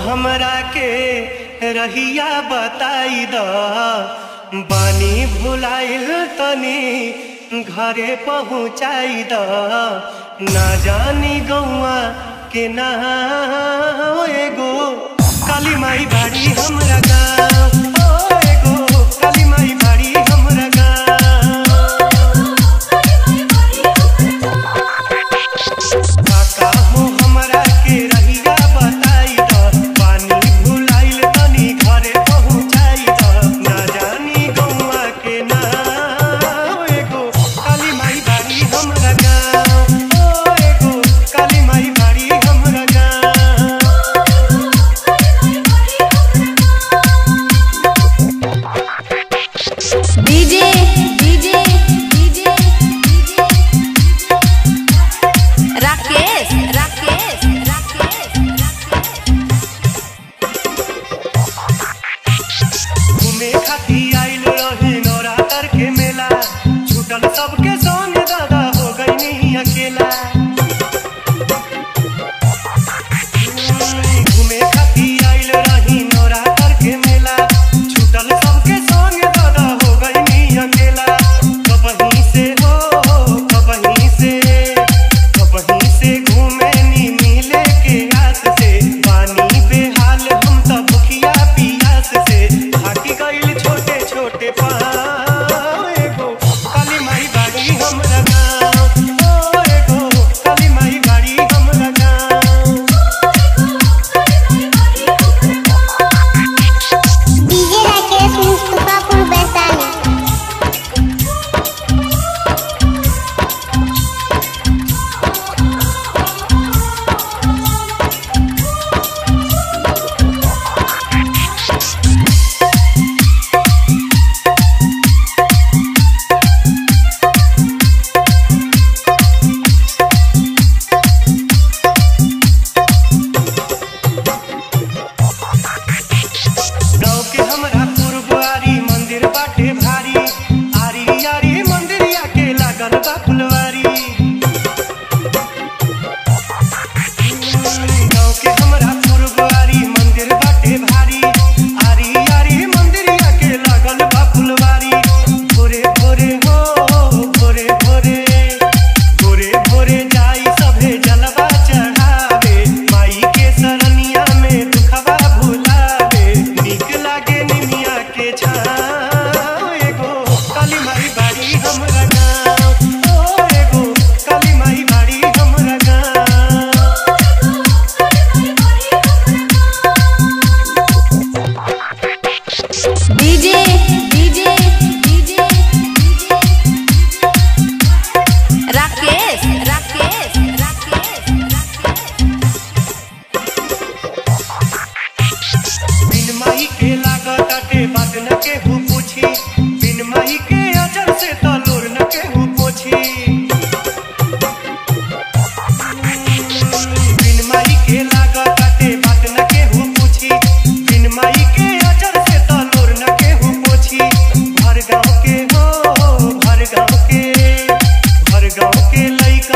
हमरा के रहिया बताई द, बानी भुलाइल तनी घरे पहुँचाई द। ना जानी गौआ के ना एगो काली माई बाड़ी हमरा गाँव, ओ एगो काली माई बाड़ी हमरा गाँव। काका हो हमरा के रहिया बताई द, पानी भुलाइल तनी घरे पहुँचाई द। ना जानी गौआ के ना एगो काली माई बाड़ी हमरा गाँव, ओ एगो काली माई बाड़ी हमरा गाँव। DJ DJ DJ Rakesh Rakesh Rakesh घूमे खातिर आइल रही नवरात्र के मेला, छूटल सबके संग दादा हो गई अकेला। घूमे खातिर आइल रही नवरात्र के मेला, छूटल सबके संग दादा हो गई अकेला। कबहीं से हो कबहीं से घूमे नी मिले के आस से, पानी बेहाल हम तब भुखिया पियास से। थाकी गइल छोटे छोटे पाँव, एगो काली माई बाड़ी हमरा गाँव, ओ एगो काली माई बाड़ी हमरा गाँव। डीजे राकेश मुस्तफापुर वैशाली। गाँव के हमरा पुरबारी मंदिर बाटे भारी, आरी आरी मंदिरिया के लागल बा फुलवारी। गाँव के हमरा पुरबारी मंदिर बाटे भारी, आरी आरी मंदिरिया के लागल बा फुलवारी। भोरे भोरे हो भोरे भोरे भोरे भोरे जाई सभे जलवा चढ़ावे, माई के सरनिया में दुखवा भुलावे। नीक लागे निमिया के छाँव, एगो काली माई बाड़ी हमरा गाँव, ओ एगो काली माई बाड़ी हमरा गाँव। DJ DJ DJ Rakesh Rakesh Rakesh बिन माई के लागत आटे बात न केहू पूछी, बिन माई के अजर से तलोर न केहू पोछी। बिन माई के लागत आटे बात न केहू पूछी, बिन माई के अजर से तलोर न केहू पोछी। भर गाँव के लइका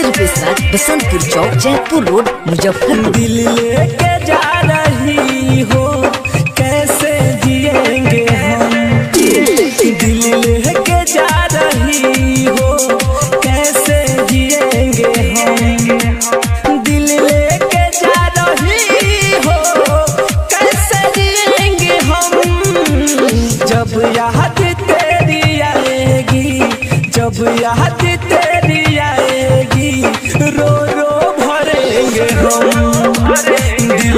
सर्विस बसंतपुर चौक जयपुर रोड मुजफ्फरपुर। दिल लेके जा रही हो कैसे जिएंगे हम, दिल लेके जा रही हो कैसे जिएंगे हम, दिल लेके जा रही हो कैसे जिएंगे हम। जब याद तेरी आएगी, जब याद तेरी आएगी, रो रो भरेंगे हम, दिल